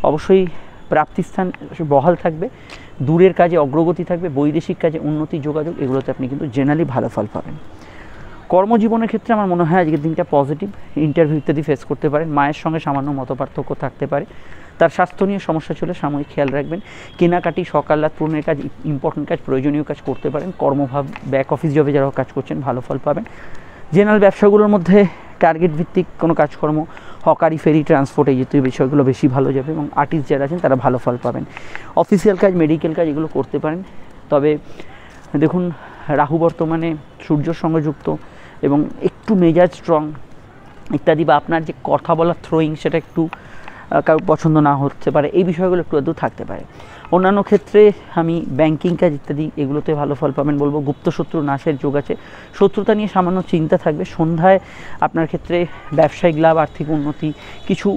অবশ্যই প্রাপ্তিস্থান বহাল থাকবে, দূরের কাজে অগ্রগতি থাকবে, বৈদেশিক কাজে উন্নতি, যোগাযোগ এগুলোতে আপনি কিন্তু জেনারেলি ভালো ফল পাবেন। কর্মজীবনের ক্ষেত্রে আমার মনে হয় আজকের দিনটা পজিটিভ, ইন্টারভিউ ইত্যাদি ফেস করতে পারেন। মায়ের সঙ্গে সামান্য মতপার্থক্য থাকতে পারে, তার স্বাস্থ্য নিয়ে সমস্যা চলে সাময়িক খেয়াল রাখবেন। কেনাকাটি, সকাল্লাদ পূরণের কাজ, ইম্পর্টেন্ট কাজ, প্রয়োজনীয় কাজ করতে পারেন। কর্মভাব, ব্যাক অফিস জবে যারা কাজ করছেন ভালো ফল পাবেন। জেনারেল ব্যবসাগুলোর মধ্যে টার্গেট ভিত্তিক কোনো কাজকর্ম, হকারি, ফেরি, ট্রান্সপোর্ট, এই জাতীয় বিষয়গুলো বেশি ভালো যাবে এবং আর্টিস্ট যারা আছেন তারা ভালো ফল পাবেন। অফিসিয়াল কাজ, মেডিকেল কাজ এগুলো করতে পারেন। তবে দেখুন রাহু বর্তমানে সূর্যর সঙ্গে যুক্ত এবং একটু মেজাজ স্ট্রং ইত্যাদি, বা আপনার যে কথা বলার থ্রোয়িং সেটা একটু কারোর পছন্দ না হতে পারে, এই বিষয়গুলো একটু আধটু থাকতে পারে। অন্যান্য ক্ষেত্রে আমি ব্যাংকিং কাজ ইত্যাদি এগুলোতে ভালো ফল পাবেন বলবো। গুপ্ত শত্রু নাশের যোগ আছে, শত্রুতা নিয়ে সামান্য চিন্তা থাকবে। সন্ধ্যায় আপনার ক্ষেত্রে ব্যবসায়িক লাভ, আর্থিক উন্নতি, কিছু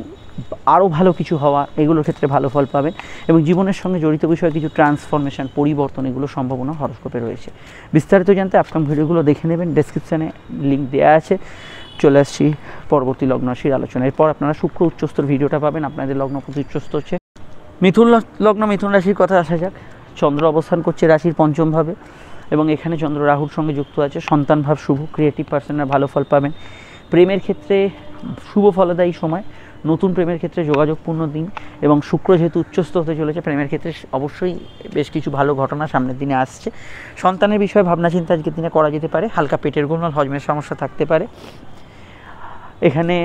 আরও ভালো কিছু হওয়া, এগুলোর ক্ষেত্রে ভালো ফল পাবেন এবং জীবনের সঙ্গে জড়িত বিষয়ে কিছু ট্রান্সফরমেশন, পরিবর্তন, এগুলো সম্ভাবনা হরস্কোপে রয়েছে। বিস্তারিত জানতে আপকাম ভিডিওগুলো দেখে নেবেন, ডেসক্রিপশানে লিঙ্ক দেওয়া আছে। চলে আসছি পরবর্তী লগ্ন রাশির আলোচনা। এরপর আপনারা শুক্র উচ্চস্তর ভিডিওটা পাবেন। আপনাদের লগ্নপতি উচ্চস্থ হচ্ছে মিথুন লগ্ন, মিথুন রাশির কথা আসা যাক। চন্দ্র অবস্থান করছে রাশির পঞ্চম ভাবে এবং এখানে চন্দ্র রাহুর সঙ্গে যুক্ত আছে। সন্তান ভাব শুভ, ক্রিয়েটিভ পার্সনের ভালো ফল পাবেন। প্রেমের ক্ষেত্রে শুভ ফলদায়ী সময়, নতুন প্রেমের ক্ষেত্রে যোগাযোগপূর্ণ দিন এবং শুক্র যেহেতু উচ্চস্থ হতে চলেছে, প্রেমের ক্ষেত্রে অবশ্যই বেশ কিছু ভালো ঘটনা সামনের দিনে আসছে। সন্তানের বিষয়ে ভাবনা চিন্তা আজকের দিনে করা যেতে পারে। হালকা পেটের গোলমাল, হজমের সমস্যা থাকতে পারে। এখানে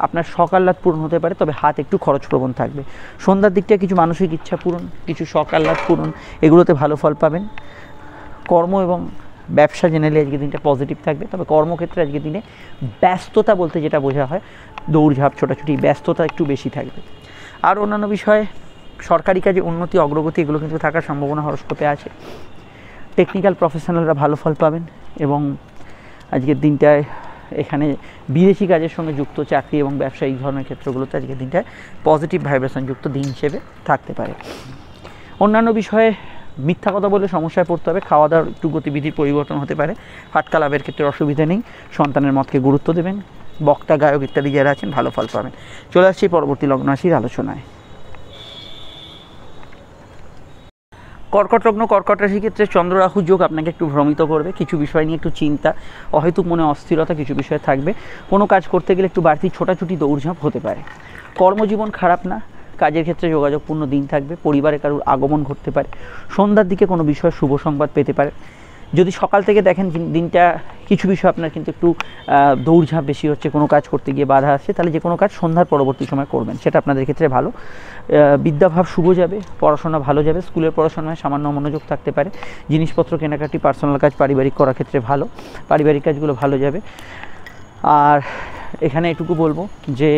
আপনার সকাল্লাদ পূরণ হতে পারে, তবে হাত একটু খরচপ্রবণ থাকবে। সন্ধ্যার দিকটা কিছু মানসিক ইচ্ছা পূরণ, কিছু সকাল্লাদ পূরণ, এগুলোতে ভালো ফল পাবেন। কর্ম এবং ব্যবসা জেনারেলি আজকের দিনটা পজিটিভ থাকবে, তবে কর্মক্ষেত্রে আজকের দিনে ব্যস্ততা বলতে যেটা বোঝা হয়, দৌড়ঝাঁপ, ছোটাছুটি, ব্যস্ততা একটু বেশি থাকবে। আর অন্যান্য বিষয়ে সরকারি কাজে উন্নতি, অগ্রগতি এগুলো কিন্তু থাকার সম্ভাবনা হরস্কোপে আছে। টেকনিক্যাল প্রফেশনালরা ভালো ফল পাবেন এবং আজকের দিনটায় এখানে বিদেশি কাজের সঙ্গে যুক্ত চাকরি এবং ব্যবসা এই ধরনের ক্ষেত্রগুলোতে আজকের দিনটায় পজিটিভ ভাইব্রেশন যুক্ত দিন হিসেবে থাকতে পারে। অন্যান্য বিষয়ে মিথ্যা কথা বলে সমস্যায় পড়তে হবে। খাওয়া দাওয়ার একটু গতিবিধির পরিবর্তন হতে পারে। ফাটকা লাভের ক্ষেত্রে অসুবিধা নেই। সন্তানের মতকে গুরুত্ব দেবেন। বক্তা, গায়ক ইত্যাদি যারা আছেন ভালো ফল পাবেন। চলে আসছি পরবর্তী লগ্ন রাশির আলোচনায়। কর্কট লগ্ন, কর্কট রাশির ক্ষেত্রে চন্দ্র রাহু যোগ আপনাকে একটু ভ্রমিত করবে। কিছু বিষয় নিয়ে একটু চিন্তা, অহেতুক মনে অস্থিরতা কিছু বিষয় থাকবে। কোনো কাজ করতে গেলে একটু বাড়তি ছোটাছুটি, দৌড়ঝাঁপ হতে পারে। কর্মজীবন খারাপ না, কাজের ক্ষেত্রে যোগাযোগপূর্ণ দিন থাকবে। পরিবারে কারোর আগমন ঘটতে পারে। সন্ধ্যার দিকে কোনো বিষয়ে শুভ সংবাদ পেতে পারে। যদি সকাল থেকে দেখেন দিনটা কিছু বিষয় আপনার কিন্তু একটু দৌড়ঝাঁপ বেশি হচ্ছে, কোনো কাজ করতে গিয়ে বাধা আসছে, তাহলে যে কোনো কাজ সন্ধ্যার পরবর্তী সময় করবেন, সেটা আপনাদের ক্ষেত্রে ভালো। বিদ্যাভাব শুভ যাবে, পড়াশোনা ভালো যাবে। স্কুলের পড়াশোনায় সামান্য মনোযোগ থাকতে পারে। জিনিসপত্র কেনাকাটি, পার্সোনাল কাজ, পারিবারিক করার ক্ষেত্রে ভালো। পারিবারিক কাজগুলো ভালো যাবে। আর এখানে এটুকু বলবো যে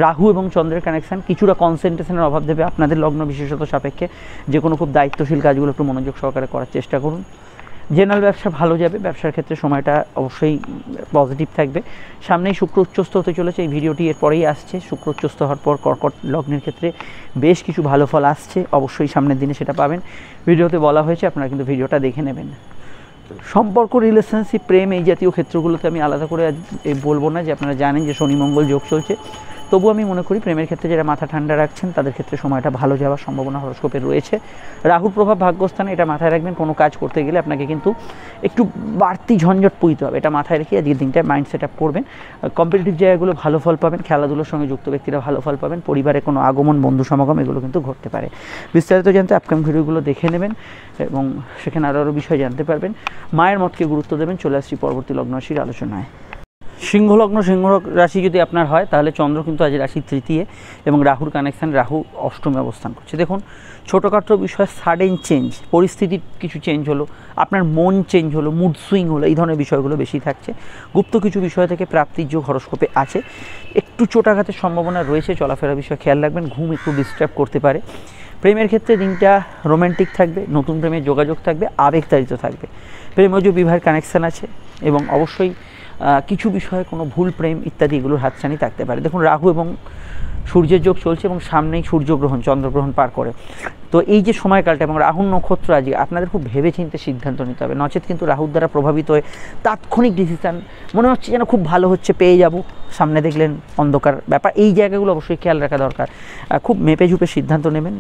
রাহু এবং চন্দ্রের কানেকশান কিছুটা কনসেন্ট্রেশনের অভাব দেবে আপনাদের লগ্ন বিশেষত সাপেক্ষে। যে কোনো খুব দায়িত্বশীল কাজগুলো একটু মনোযোগ সহকারে করার চেষ্টা করুন। জেনারেল ব্যবসা ভালো যাবে। ব্যবসার ক্ষেত্রে সময়টা অবশ্যই পজিটিভ থাকবে। সামনেই শুক্র উচ্চস্থ হতে চলেছে, এই ভিডিওটি এরপরেই আসছে। শুক্র উচ্চস্থ হওয়ার পর কর্কট লগ্নের ক্ষেত্রে বেশ কিছু ভালো ফল আসছে, অবশ্যই সামনের দিনে সেটা পাবেন। ভিডিওতে বলা হয়েছে, আপনারা কিন্তু ভিডিওটা দেখে নেবেন। সম্পর্ক, রিলেশনশিপ, প্রেম এই জাতীয় ক্ষেত্রগুলোতে আমি আলাদা করে বলবো না, যে আপনারা জানেন যে শনি মঙ্গল যোগ চলছে। তবু আমি মনে করি প্রেমের ক্ষেত্রে যারা মাথা ঠান্ডা রাখছেন তাদের ক্ষেত্রে সময়টা ভালো যাওয়ার সম্ভাবনা হরস্কোপে রয়েছে। রাহুর প্রভাব ভাগ্যস্থানে, এটা মাথায় রাখবেন। কোনো কাজ করতে গেলে আপনাকে কিন্তু একটু বাড়তি ঝঞ্ঝট পুইতে হবে, এটা মাথায় রেখে আজকের দিনটায় মাইন্ড সেট আপ করবেন। কম্পিটিটিভ জায়গাগুলো ভালো ফল পাবেন। খেলাধুলোর সঙ্গে যুক্ত ব্যক্তিরা ভালো ফল পাবেন। পরিবারে কোনো আগমন, বন্ধু সমাগম এগুলো কিন্তু ঘটতে পারে। বিস্তারিত জানতে আপকামিং ভিডিওগুলো দেখে নেবেন এবং সেখানে আরও বিষয় জানতে পারবেন। মায়ের মতকে গুরুত্ব দেবেন। চলে আসছি পরবর্তী লগ্ন রাশির আলোচনায়। সিংহ লগ্ন, সিংহ রাশি যদি আপনার হয়, তাহলে চন্দ্র কিন্তু আজ রাশির তৃতীয় এবং রাহুর কানেকশান, রাহু অষ্টমে অবস্থান করছে। দেখুন ছোটোখাটো বিষয়, সাডেন চেঞ্জ, পরিস্থিতির কিছু চেঞ্জ হলো, আপনার মন চেঞ্জ হলো, মুড সুইং হলো, এই ধরনের বিষয়গুলো বেশি থাকছে। গুপ্ত কিছু বিষয় থেকে প্রাপ্তির যোগ হরস্কোপে আছে। একটু চোটাঘাতের সম্ভাবনা রয়েছে। চলাফেরা বিষয়ে খেয়াল রাখবেন। ঘুম একটু ডিস্টার্ব করতে পারে। প্রেমের ক্ষেত্রে দিনটা রোম্যান্টিক থাকবে। নতুন প্রেমের যোগাযোগ থাকবে, আবেগতাড়িত থাকবে। প্রেমজ বিবাহের কানেকশান আছে এবং অবশ্যই কিছু বিষয়ে কোনো ভুল প্রেম ইত্যাদি এগুলোর হাতছানি থাকতে পারে। দেখুন রাহু এবং সূর্যের যোগ চলছে এবং সামনেই সূর্যগ্রহণ, চন্দ্রগ্রহণ পার করে। তো এই যে সময়কালটা এবং রাহুর নক্ষত্র, আজকে আপনাদের খুব ভেবেচিন্তে সিদ্ধান্ত নিতে হবে, নচেত কিন্তু রাহুর দ্বারা প্রভাবিত হয়ে তাৎক্ষণিক ডিসিশান মনে হচ্ছে যেন খুব ভালো হচ্ছে, পেয়ে যাব, সামনে দেখলেন অন্ধকার ব্যাপার। এই জায়গাগুলো অবশ্যই খেয়াল রাখা দরকার। খুব মেপে ঝুপে সিদ্ধান্ত নেবেন।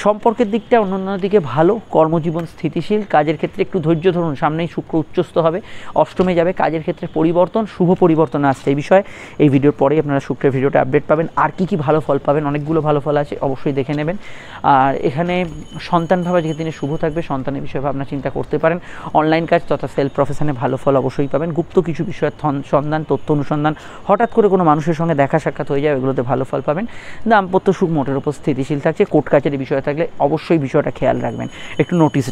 সম্পর্কের দিকটা অন্যান্য দিকে ভালো, কর্মজীবন স্থিতিশীল, কাজের ক্ষেত্রে একটু ধৈর্য ধরুন, সামনেই শুক্র উচ্চস্থ হবে, অষ্টমে যাবে, কাজের ক্ষেত্রে পরিবর্তন, শুভ পরিবর্তন আসছে। এই বিষয়ে এই ভিডিওর পরেই আপনারা শুক্রের ভিডিওটা আপডেট পাবেন। আর কি ভালো ফল পাবেন, অনেকগুলো ভালো ফল আছে, অবশ্যই দেখে নেবেন। আর এখানে সন্তান ভাবা যে দিনে শুভ থাকবে, সন্তানের বিষয়ে ভাবনা চিন্তা করতে পারেন। অনলাইন কাজ তথা সেলফ প্রফেশনে ভালো ফল অবশ্যই পাবেন। গুপ্ত কিছু বিষয়ের সন্ধান, তথ্য অনুসন্ধান, হঠাৎ করে কোনো মানুষের সঙ্গে দেখা সাক্ষাৎ হয়ে যায়, এগুলোতে ভালো ফল পাবেন। দাম্পত্য সুখ মোটের উপর স্থিতিশীল থাকছে। কোর্ট কাছারি বিষয় থাকলে অবশ্যই বিষয়টা খেয়াল রাখবেন, একটু নোটিস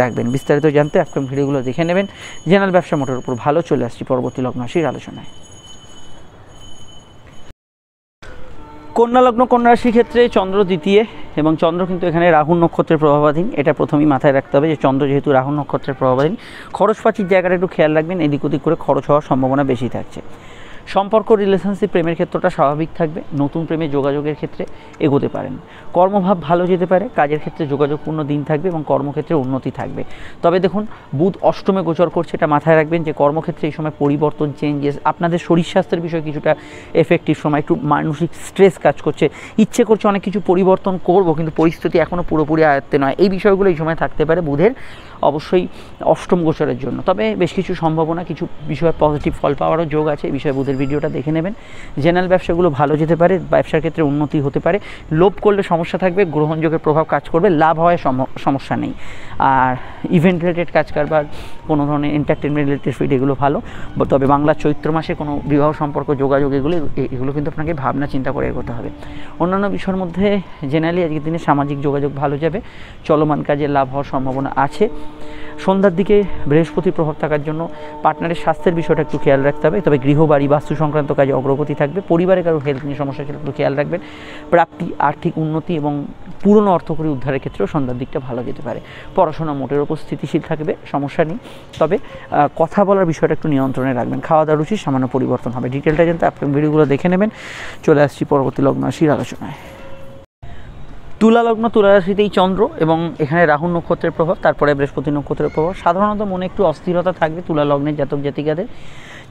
রাখবেন। বিস্তারিত জানতে আপনার ভিডিওগুলো দেখে নেবেন। জেনারেল ব্যবসা মোটের উপর ভালো। চলে আসছি পরবর্তী লগ্ন রাশির আলোচনায়। কন্যা লগ্ন, কন্যা রাশির ক্ষেত্রে চন্দ্র দ্বিতীয়, এবং চন্দ্র কিন্তু এখানে রাহু নক্ষত্রের প্রভাবাধীন। এটা প্রথমেই মাথায় রাখতে হবে যে চন্দ্র যেহেতু রাহু নক্ষত্রের প্রভাবাধীন, খরচপাতির জায়গাটা একটু খেয়াল রাখবেন, এদিক ওদিক করে খরচ হওয়ার সম্ভাবনা বেশি থাকছে। সম্পর্ক, রিলেশনশিপ, প্রেমের ক্ষেত্রটা স্বাভাবিক থাকবে। নতুন প্রেমে যোগাযোগের ক্ষেত্রে এগোতে পারেন। কর্মভাব ভালো যেতে পারে, কাজের ক্ষেত্রে যোগাযোগপূর্ণ দিন থাকবে এবং কর্মক্ষেত্রে উন্নতি থাকবে। তবে দেখুন, বুধ অষ্টমে গোচর করছে, এটা মাথায় রাখবেন যে কর্মক্ষেত্রে এই সময় পরিবর্তন, চেঞ্জেস, আপনাদের শরীর স্বাস্থ্যের বিষয়ে কিছুটা এফেক্টিভ সময়, একটু মানসিক স্ট্রেস কাজ করছে, ইচ্ছে করছে অনেক কিছু পরিবর্তন করব, কিন্তু পরিস্থিতি এখনও পুরোপুরি আয়ত্তে নয়। এই বিষয়গুলো এই সময় থাকতে পারে বুধের, অবশ্যই অষ্টম গোচরের জন্য। তবে বেশ কিছু সম্ভাবনা, কিছু বিষয়ে পজিটিভ ফল পাওয়ারও যোগ আছে। এই বিষয়ে বুধের ভিডিওটা দেখে নেবেন। জেনারেল ব্যবসাগুলো ভালো যেতে পারে, ব্যবসার ক্ষেত্রে উন্নতি হতে পারে। লোভ করলে সমস্যা থাকবে, গ্রহণযোগের প্রভাব কাজ করবে, লাভ হওয়ায় সমস্যা নেই। আর ইভেন্ট রিলেটেড কাজ কারবার, কোনো ধরনের এন্টারটেনমেন্ট রিলেটেড ফিড, এগুলো ভালো। তবে বাংলার চৈত্র মাসে কোনো বিবাহ সম্পর্ক, যোগাযোগ, এগুলো কিন্তু আপনাকে ভাবনা চিন্তা করে এগোতে হবে। অন্যান্য বিষয়ের মধ্যে জেনারেলি আজকের দিনে সামাজিক যোগাযোগ ভালো যাবে, চলমান কাজে লাভ হওয়ার সম্ভাবনা আছে। সন্ধ্যার দিকে বৃহস্পতির প্রভাব থাকার জন্য পার্টনারের স্বাস্থ্যের বিষয়টা একটু খেয়াল রাখতে হবে। তবে গৃহবাড়ি, বাস্তু সংক্রান্ত কাজে অগ্রগতি থাকবে। পরিবারে কারো হেলথ নিয়ে সমস্যা ছিল, একটু খেয়াল রাখবেন। প্রাপ্তি, আর্থিক উন্নতি এবং পুরনো অর্থকরী উদ্ধারের ক্ষেত্রেও সন্ধ্যার দিকটা ভালো যেতে পারে। পড়াশোনা মোটের ওপর স্থিতিশীল থাকবে, সমস্যা নেই। তবে কথা বলার বিষয়টা একটু নিয়ন্ত্রণে রাখবেন। খাওয়া দাওয়ার রুচির সামান্য পরিবর্তন হবে। ডিটেলটা জানতে আপনার ভিডিওগুলো দেখে নেবেন। চলে আসছি পরবর্তী লগ্ন রাশির আলোচনায়। তুলা লগ্ন, তুলা রাশিতেই চন্দ্র এবং এখানে রাহু নক্ষত্রের প্রভাব, তারপরে বৃহস্পতি নক্ষত্রের প্রভাব। সাধারণত মনে একটু অস্থিরতা থাকবে তুলা লগ্নের জাতক জাতিকাদের।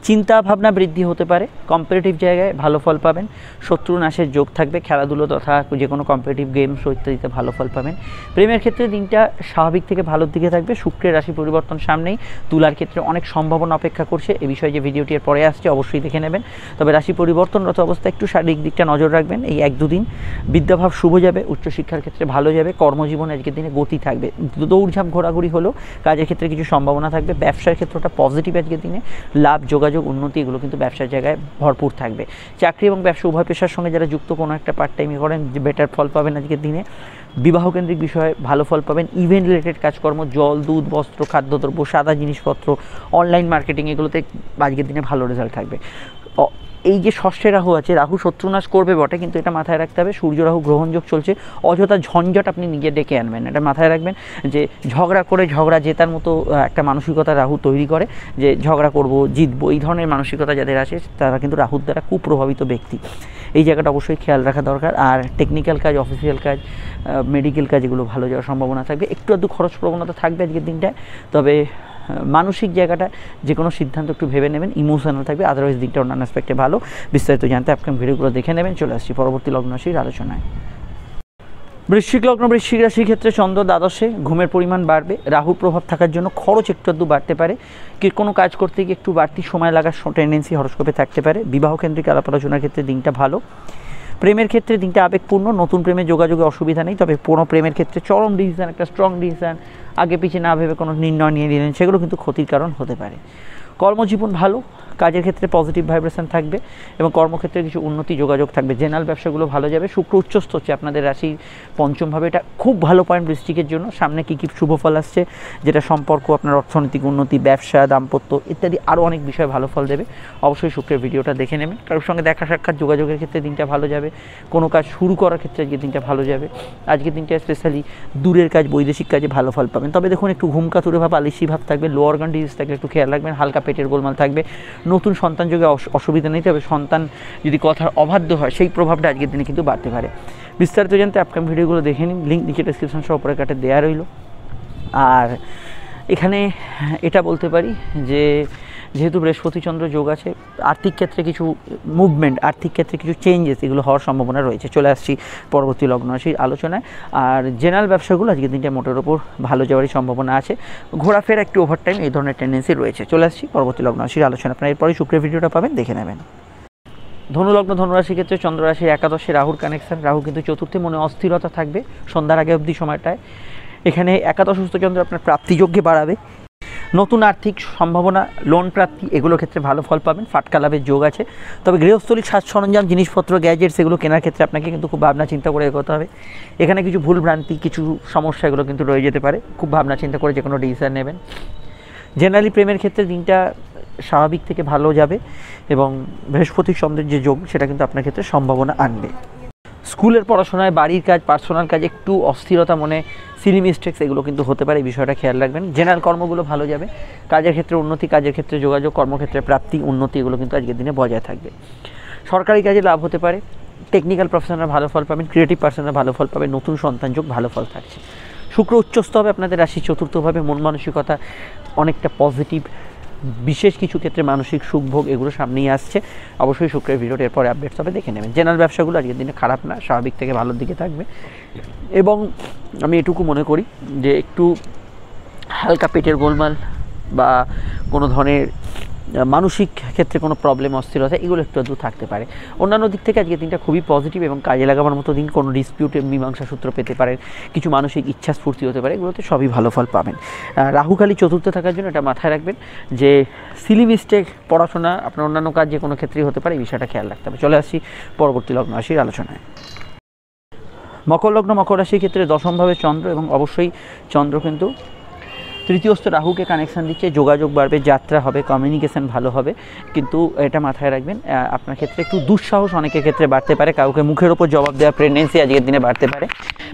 চিন্তা ভাবনা বৃদ্ধি হতে পারে, কম্পিটিটিভ জায়গায় ভালো ফল পাবেন। শত্রু নাশের যোগ থাকবে, খেলাধুলো তথা যে কোনো কম্পিটিটিভ গেমস ইত্যাদিতে ভালো ফল পাবেন। প্রেমের ক্ষেত্রে দিনটা স্বাভাবিক থেকে ভালোর দিকে থাকবে। শুক্রের রাশি পরিবর্তন সামনেই, তুলার ক্ষেত্রে অনেক সম্ভাবনা অপেক্ষা করছে। এই বিষয়ে যে ভিডিওটি এর পরে আসছে অবশ্যই দেখে নেবেন। তবে রাশি পরিবর্তনরত অবস্থায় একটু শারীরিক দিকটা নজর রাখবেন এই 1-2 দিন। বিদ্যাভাব শুভ যাবে, উচ্চশিক্ষার ক্ষেত্রে ভালো যাবে। কর্মজীবনে আজকের দিনে গতি থাকবে, দৌড়ঝাঁপ ঘোরাঘুরি হলেও কাজের ক্ষেত্রে কিছু সম্ভাবনা থাকবে। ব্যবসার ক্ষেত্রটা পজিটিভ আজকের দিনে, লাভ, যোগাযোগ, উন্নতি, এগুলো কিন্তু ব্যবসার জায়গায় ভরপুর থাকবে। চাকরি এবং ব্যবসা উভয় পেশার সঙ্গে যারা যুক্ত, কোনো একটা পার্ট টাইমই করেন, বেটার ফল পাবেন আজকের দিনে। বিবাহকেন্দ্রিক বিষয়ে ভালো ফল পাবেন। ইভেন্ট রিলেটেড কাজকর্ম, জল, দুধ, বস্ত্র, খাদ্যদ্রব্য, সাদা জিনিসপত্র, অনলাইন মার্কেটিং, এগুলোতে আজকের দিনে ভালো রেজাল্ট থাকবে। এই যে ষষ্ঠে রাহু আছে, রাহু শত্রুনাশ করবে বটে, কিন্তু এটা মাথায় রাখতে হবে সূর্য রাহু গ্রহণযোগ চলছে। অযথা ঝঞ্ঝট আপনি নিজে ডেকে আনবেন, এটা মাথায় রাখবেন। যে ঝগড়া করে ঝগড়া জেতার মতো একটা মানসিকতা রাহু তৈরি করে, যে ঝগড়া করব, জিতবো, এই ধরনের মানসিকতা যাদের আছে তারা কিন্তু রাহুর দ্বারা কুপ্রভাবিত ব্যক্তি। এই জায়গাটা অবশ্যই খেয়াল রাখা দরকার। আর টেকনিক্যাল কাজ, অফিসিয়াল কাজ, মেডিকেল কাজ, এগুলো ভালো যাওয়ার সম্ভাবনা থাকবে। একটু আধটু খরচ প্রবণতা থাকবে আজকের দিনটায়। তবে মানসিক জায়গাটা যে কোনো সিদ্ধান্ত একটু ভেবে নেবেন, ইমোশনাল থাকবে। আদারওয়াইজ দিকটা অন্যান্য অ্যাসপেক্টে ভালো। বিস্তারিত জানতে আপনার ভিডিওগুলো দেখে নেবেন। চলে আসছি পরবর্তী লগ্ন রাশির আলোচনায়। বৃশ্চিক লগ্ন, বৃশ্চিক রাশির ক্ষেত্রে চন্দ্র দ্বাদশে, ঘুমের পরিমাণ বাড়বে। রাহুর প্রভাব থাকার জন্য খরচ একটু আধটু বাড়তে পারে। কোনো কাজ করতে গিয়ে একটু বাড়তি সময় লাগার টেন্ডেন্সি হরস্কোপে থাকতে পারে। বিবাহকেন্দ্রিক আলাপ আলোচনার ক্ষেত্রে দিনটা ভালো। প্রেমের ক্ষেত্রে দিনটা আবেগপূর্ণ, নতুন প্রেমে যোগাযোগে অসুবিধা নেই। তবে পুরনো প্রেমের ক্ষেত্রে চরম ডিসিশন, একটা স্ট্রং ডিসিশন, আগে পিছিয়ে না ভেবে কোনো নির্ণয় নিয়ে নিলেন, সেগুলো কিন্তু ক্ষতির কারণ হতে পারে। কর্মজীবন ভালো, কাজের ক্ষেত্রে পজিটিভ ভাইব্রেশন থাকবে এবং কর্মক্ষেত্রে কিছু উন্নতি, যোগাযোগ থাকবে। জেনারেল ব্যবসাগুলো ভালো যাবে। শুক্র উচ্চস্থ হচ্ছে আপনাদের রাশির পঞ্চমভাবে, এটা খুব ভালো পয়েন্ট বৃশ্চিকের জন্য। সামনে কী কী শুভ ফল আসছে, যেটা সম্পর্ক, আপনার অর্থনৈতিক উন্নতি, ব্যবসা, দাম্পত্য ইত্যাদি আরও অনেক বিষয়ে ভালো ফল দেবে। অবশ্যই শুক্রের ভিডিওটা দেখে নেবেন। কারোর সঙ্গে দেখা সাক্ষাৎ, যোগাযোগের ক্ষেত্রে দিনটা ভালো যাবে। কোনো কাজ শুরু করার ক্ষেত্রে আজকের দিনটা ভালো যাবে। আজকের দিনটা স্পেশালি দূরের কাজ, বৈদেশিক কাজে ভালো ফল পাবেন। তবে দেখুন, একটু ঘুমকাতুরে ভাব, আলিসি ভাব থাকবে। লো অর্গান ডিজিজ থাকলে একটু খেয়াল রাখবেন। হালকা পেটের গোলমাল থাকবে। নতুন সন্তান যোগে অসুবিধা নেই, তবে সন্তান যদি কথার অবাধ্য হয় সেই প্রভাবটা আজকের দিনে কিন্তু বাড়তে পারে। বিস্তারিত জানতে আপকাম ভিডিওগুলো দেখে নিন, লিঙ্ক নিচে ডেসক্রিপশন সহ উপরে কাটে দেওয়া রইল। আর এখানে এটা বলতে পারি যে যেহেতু বৃহস্পতি চন্দ্র যোগ আছে, আর্থিক ক্ষেত্রে কিছু মুভমেন্ট, আর্থিক ক্ষেত্রে কিছু চেঞ্জেস এগুলো হওয়ার সম্ভাবনা রয়েছে। চলে আসছি পরবর্তী লগ্ন রাশির আলোচনায়। আর জেনারেল ব্যবসাগুলো আজকের দিনটা মোটের ওপর ভালো যাওয়ারই সম্ভাবনা আছে, ঘোরাফেরা একটু ওভারটাইম এই ধরনের টেন্ডেন্সি রয়েছে। চলে আসছি পরবর্তী লগ্ন রাশির আলোচনা। আপনারা এরপরে শুক্রের ভিডিওটা পাবেন, দেখে নেবেন। ধনুলগ্ন ধনুরাশির ক্ষেত্রে চন্দ্র রাশির একাদশে রাহুর কানেকশন। রাহু কিন্তু চতুর্থে, মনে অস্থিরতা থাকবে সন্ধ্যার আগে অবধি সময়টায়। এখানে একাদশস্থ চন্দ্র আপনার প্রাপ্তিযোগ্যে বাড়াবে, নতুন আর্থিক সম্ভাবনা, লোন প্রাপ্তি এগুলোর ক্ষেত্রে ভালো ফল পাবেন, ফাটকা লাভের যোগ আছে। তবে গৃহস্থলীর সাজ সরঞ্জাম, জিনিসপত্র, গ্যাজেটস এগুলো কেনার ক্ষেত্রে আপনাকে কিন্তু খুব ভাবনা চিন্তা করে এগোতে হবে। এখানে কিছু ভুলভ্রান্তি, কিছু সমস্যা এগুলো কিন্তু রয়ে যেতে পারে, খুব ভাবনা চিন্তা করে যে কোনো ডিসিশন নেবেন। জেনারেলি প্রেমের ক্ষেত্রে দিনটা স্বাভাবিক থেকে ভালো যাবে এবং বৃহস্পতি চন্দ্রের যে যোগ সেটা কিন্তু আপনার ক্ষেত্রে সম্ভাবনা আনবে। স্কুলের পড়াশোনায়, বাড়ির কাজ, পার্সোনাল কাজ একটু অস্থিরতা, মনে সিলি মিস্টেক্স এগুলো কিন্তু হতে পারে, এই বিষয়টা খেয়াল রাখবেন। জেনারেল কর্মগুলো ভালো যাবে, কাজের ক্ষেত্রে উন্নতি, কাজের ক্ষেত্রে যোগাযোগ, কর্মক্ষেত্রে প্রাপ্তি, উন্নতি এগুলো কিন্তু আজকের দিনে বজায় থাকবে। সরকারি কাজে লাভ হতে পারে, টেকনিক্যাল প্রফেশনাল ভালো ফল পাবেন, ক্রিয়েটিভ পার্সনাল ভালো ফল পাবেন, নতুন সন্তান যোগ ভালো ফল থাকছে। শুক্র উচ্চস্থ হবে আপনাদের রাশি চতুর্থভাবে, মন মানসিকতা অনেকটা পজিটিভ, বিশেষ কিছু ক্ষেত্রে মানসিক সুখভোগ এগুলো সামনেই আসছে। অবশ্যই শুক্রের ভিডিওটা এরপরে আপডেটস হবে, দেখে নেবেন। জেনারেল ব্যবসাগুলো আজকের দিনে খারাপ না, স্বাভাবিক থেকে ভালোর দিকে থাকবে এবং আমি এটুকু মনে করি যে একটু হালকা পেটের গোলমাল বা কোনো ধরনের মানসিক ক্ষেত্রে কোনো প্রবলেম, অস্থিরতা এগুলো একটু দূর থাকতে পারে। অন্যান্য দিক থেকে আজকের দিনটা খুবই পজিটিভ এবং কাজে লাগাবার মতো দিন। কোনো ডিসপিউটে মীমাংসা সূত্র পেতে পারেন, কিছু মানসিক ইচ্ছা স্ফূর্তি হতে পারে, এগুলোতে সবই ভালো ফল পাবেন। রাহু খালি চতুর্থে থাকার জন্য এটা মাথায় রাখবেন যে সিলি মিস্টেক, পড়াশোনা, আপনার অন্যান্য কাজ যে কোনো ক্ষেত্রেই হতে পারে, এই বিষয়টা খেয়াল রাখতে হবে। চলে আসছি পরবর্তী লগ্ন রাশির আলোচনায়। মকর লগ্ন মকর রাশির ক্ষেত্রে দশমভাবে চন্দ্র এবং অবশ্যই চন্দ্র কিন্তু তৃতীয়স্থ রাহুকে কানেকশান দিচ্ছে, যোগাযোগ বাড়বে, যাত্রা হবে, কমিউনিকেশান ভালো হবে। কিন্তু এটা মাথায় রাখবেন আপনার ক্ষেত্রে একটু দুঃসাহস অনেকের ক্ষেত্রে বাড়তে পারে, কাউকে মুখের ওপর জবাব দেওয়া, প্রেগনেন্সি আজকের দিনে বাড়তে পারে।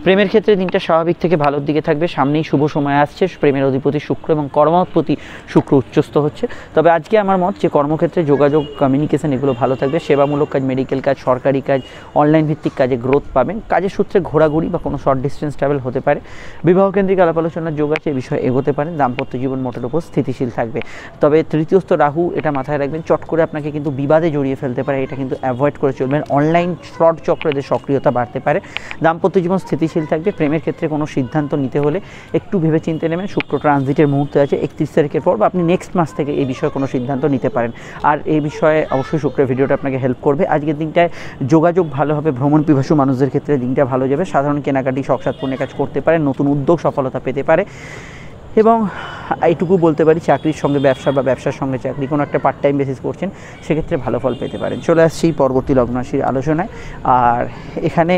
প্রেমের ক্ষেত্রে দিনটা স্বাভাবিক থেকে ভালোর দিকে থাকবে, সামনেই শুভ সময় আসছে, প্রেমের অধিপতি শুক্র এবং কর্মাধিপতি শুক্র উচ্চস্থ হচ্ছে। তবে আজকে আমার মত যে কর্মক্ষেত্রে যোগাযোগ, কমিউনিকেশান এগুলো ভালো থাকবে, সেবামূলক কাজ, মেডিকেল কাজ, সরকারি কাজ, অনলাইন ভিত্তিক কাজে গ্রোথ পাবেন, কাজের সূত্রে ঘোরাঘুরি বা কোনো শর্ট ডিস্টেন্স ট্রাভেল হতে পারে, বিবাহকেন্দ্রিক আলাপ আলোচনার যোগ আছে, এই বিষয়ে এগোতে পারেন। দাম্পত্য জীবন মোটের উপর স্থিতিশীল থাকবে। তবে তৃতীয়স্থ রাহু, এটা মাথায় রাখবেন, চট করে আপনাকে কিন্তু বিবাদে জড়িয়ে ফেলতে পারে, এটা কিন্তু অ্যাভয়েড করে চলবেন। অনলাইন ফ্রড চক্রদের সক্রিয়তা বাড়তে পারে। দাম্পত্য জীবন স্থিতিশীল থাকবে। প্রেমের ক্ষেত্রে কোনো সিদ্ধান্ত নিতে হলে একটু ভেবে চিন্তে নেবেন। শুক্র ট্রানজিটের মুহূর্তে আছে 31 তারিখের পর, বা আপনি নেক্সট মাস থেকে এই বিষয়ে কোনো সিদ্ধান্ত নিতে পারেন। আর এই বিষয়ে অবশ্যই শুক্রের ভিডিওটা আপনাকে হেল্প করবে। আজকের দিনটায় যোগাযোগ ভালো হবে, ভ্রমণ পিপাসু মানুষদের ক্ষেত্রে দিনটা ভালো যাবে। সাধারণ কেনাকাটি, শখ সাধপূর্ণের কাজ করতে পারেন, নতুন উদ্যোগ সফলতা পেতে পারে। এবং এইটুকু বলতে পারি, চাকরির সঙ্গে ব্যবসা বা ব্যবসার সঙ্গে চাকরি, কোনো একটা পার্ট টাইম বেসিস করছেন, সেক্ষেত্রে ভালো ফল পেতে পারেন। চলে আসছি পরবর্তী লগ্ন রাশির আলোচনায়। আর এখানে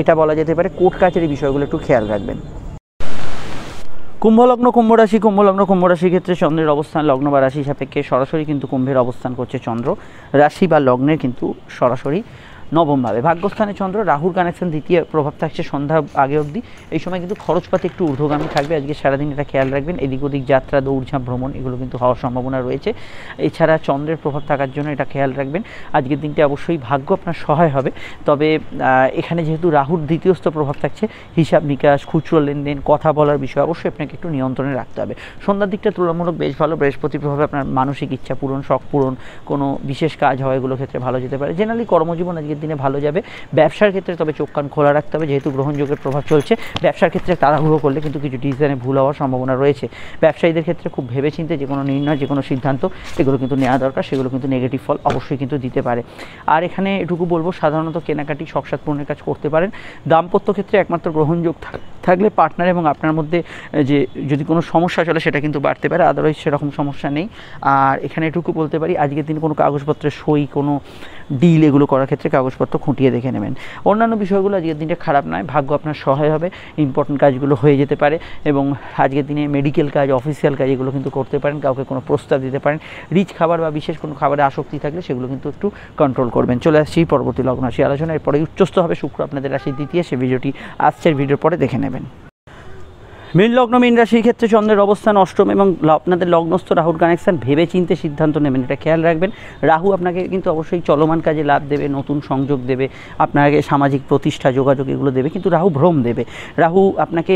এটা বলা যেতে পারে কোর্ট কাছারির বিষয়গুলো একটু খেয়াল রাখবেন। কুম্ভলগ্ন কুম্ভরাশি, কুম্ভলগ্ন কুম্ভরাশির ক্ষেত্রে চন্দ্রের অবস্থান লগ্ন বা রাশি সাপেক্ষে সরাসরি কিন্তু কুম্ভের অবস্থান করছে চন্দ্র, রাশি বা লগ্নের কিন্তু সরাসরি নবমভাবে। ভাগ্যস্থানে চন্দ্র, রাহুর কানেকশন দ্বিতীয় প্রভাব থাকছে সন্ধ্যা আগে অবধি। এই সময় কিন্তু খরচপাতি একটু ঊর্ধ্বগামী থাকবে আজকে সারাদিন, এটা খেয়াল রাখবেন। এদিক ওদিক যাত্রা, দৌড়ঝাঁপ, ভ্রমণ এগুলো কিন্তু হওয়ার সম্ভাবনা রয়েছে। এছাড়া চন্দ্রের প্রভাব থাকার জন্য এটা খেয়াল রাখবেন, আজকের দিনটি অবশ্যই ভাগ্য আপনার সহায় হবে। তবে এখানে যেহেতু রাহুর দ্বিতীয়স্থ প্রভাব থাকছে, হিসাব নিকাশ, খুচরো লেনদেন, কথা বলার বিষয় অবশ্যই আপনাকে একটু নিয়ন্ত্রণে রাখতে হবে। সন্ধ্যার দিকটা তুলনামূলক বেশ ভালো। বৃহস্পতির প্রভাবে আপনার মানসিক ইচ্ছা পূরণ, শখ পূরণ, কোনো বিশেষ কাজ হয় এগুলো ক্ষেত্রে ভালো যেতে পারে। জেনারেলি কর্মজীবন আজকের দিনে ভালো যাবে। ব্যবসার ক্ষেত্রে তবে চোখ কান খোলা রাখতে হবে, যেহেতু গ্রহণযোগের প্রভাব চলছে। ব্যবসার ক্ষেত্রে তাড়াহুড়ো করলে কিন্তু কিছু ডিসিশনে ভুল হওয়ার সম্ভাবনা রয়েছে। ব্যবসায়ীদের ক্ষেত্রে খুব ভেবেচিন্তে যে কোনো নির্ণয়, যে কোনো সিদ্ধান্ত এগুলো কিন্তু নেওয়া দরকার, সেগুলো কিন্তু নেগেটিভ ফল অবশ্যই কিন্তু দিতে পারে। আর এখানে এটুকু বলবো, সাধারণত কেনাকাটি, শখ সাধ পূরণের কাজ করতে পারেন। দাম্পত্য ক্ষেত্রে একমাত্র গ্রহণযোগ থাকলে পার্টনার এবং আপনার মধ্যে যে যদি কোনো সমস্যা চলে সেটা কিন্তু বাড়তে পারে, আদারওয়াইজ সেরকম সমস্যা নেই। আর এখানে এটুকু বলতে পারি, আজকের দিন কোনো কাগজপত্রের সই, কোনো ডিল এগুলো করার ক্ষেত্রে কাগজপত্র খুঁটিয়ে দেখে নেবেন। অন্যান্য বিষয়গুলো আজকের দিনটা খারাপ নয়, ভাগ্য আপনার সহায় হবে, ইম্পর্টেন্ট কাজগুলো হয়ে যেতে পারে। এবং আজকের দিনে মেডিকেল কাজ, অফিসিয়াল কাজ এগুলো কিন্তু করতে পারেন, কাউকে কোনো প্রস্তাব দিতে পারেন। রিচ খাবার বা বিশেষ কোনো খাবারে আসক্তি থাকলে সেগুলো কিন্তু একটু কন্ট্রোল করবেন। চলে আসছি পরবর্তী লগ্ন রাশি আলোচনা। এরপরে উচ্চস্থ হবে শুক্র আপনাদের রাশি দ্বিতীয়, সে ভিডিওটি আসছে, ভিডিওর পরে দেখে নেবেন। মীন লগ্ন মীন রাশির ক্ষেত্রে চন্দ্রের অবস্থান অষ্টম এবং আপনাদের লগ্নস্থ রাহুর কানেকশান ভেবে চিন্তে সিদ্ধান্ত নেবেন, এটা খেয়াল রাখবেন। রাহু আপনাকে কিন্তু অবশ্যই চলমান কাজে লাভ দেবে, নতুন সংযোগ দেবে, আপনাকে সামাজিক প্রতিষ্ঠা যোগাযোগ এগুলো দেবে, কিন্তু রাহু ভ্রম দেবে। রাহু আপনাকে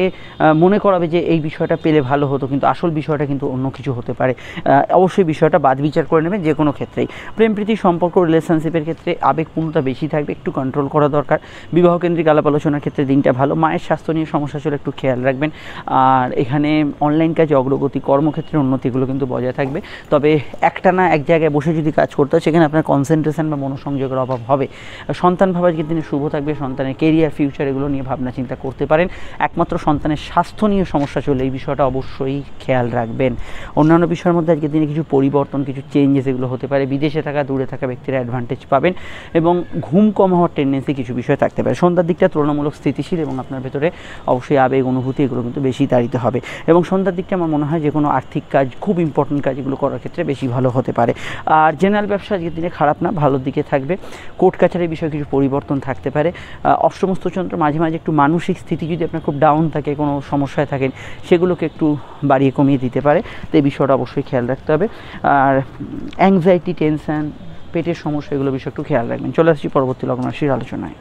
মনে করাবে যে এই বিষয়টা পেলে ভালো হতো, কিন্তু আসল বিষয়টা কিন্তু অন্য কিছু হতে পারে। অবশ্যই বিষয়টা বাদ বিচার করে নেবেন যে কোনো ক্ষেত্রেই। প্রেম প্রীতি সম্পর্ক রিলেশনশিপের ক্ষেত্রে আবেগপূর্ণতা বেশি থাকবে, একটু কন্ট্রোল করা দরকার। বিবাহ কেন্দ্রিক আলাপ আলোচনার ক্ষেত্রে দিনটা ভালো। মায়ের স্বাস্থ্য নিয়ে সমস্যা ছিল, একটু খেয়াল রাখবেন। আর এখানে অনলাইন কাজে অগ্রগতি, কর্মক্ষেত্রে উন্নতিগুলো কিন্তু বজায় থাকবে। তবে একটানা এক জায়গায় বসে যদি কাজ করতে হয় সেখানে আপনার কনসেন্ট্রেশন বা মনোসংযোগের অভাব হবে। সন্তান ভাব আজকের দিনে শুভ থাকবে, সন্তানের কেরিয়ার ফিউচার এগুলো নিয়ে ভাবনা চিন্তা করতে পারেন। একমাত্র সন্তানের স্বাস্থ্য নিয়ে সমস্যা চলে, এই বিষয়টা অবশ্যই খেয়াল রাখবেন। অন্যান্য বিষয়ের মধ্যে আজকের দিনে কিছু পরিবর্তন, কিছু চেঞ্জেস এগুলো হতে পারে। বিদেশে থাকা দূরে থাকা ব্যক্তিরা অ্যাডভান্টেজ পাবেন এবং ঘুম কম হওয়ার টেন্ডেন্সি কিছু বিষয় থাকতে পারে। সন্ধ্যার দিকটা তুলনামূলক স্থিতিশীল এবং আপনার ভেতরে অবশ্যই আবেগ অনুভূতি এগুলো কিন্তু বেশি তাড়িত হবে। এবং সন্ধ্যার দিকটা আমার মনে হয় যে কোনো আর্থিক কাজ, খুব ইম্পর্টেন্ট কাজ এগুলো করার ক্ষেত্রে বেশি ভালো হতে পারে। আর জেনারেল ব্যবসা আজকের দিনে খারাপ না, ভালোর দিকে থাকবে। কোর্ট কাছারির বিষয়ে কিছু পরিবর্তন থাকতে পারে। অষ্টমস্থ চন্দ্র মাঝে মাঝে একটু মানসিক স্থিতি যদি আপনার খুব ডাউন থাকে, কোনো সমস্যায় থাকেন, সেগুলোকে একটু বাড়িয়ে কমিয়ে দিতে পারে। তো এই বিষয়টা অবশ্যই খেয়াল রাখতে হবে। আর অ্যাংজাইটি, টেনশন, পেটের সমস্যা এগুলো বিষয় একটু খেয়াল রাখবেন। চলে আসছি পরবর্তী লগ্ন রাশির আলোচনায়।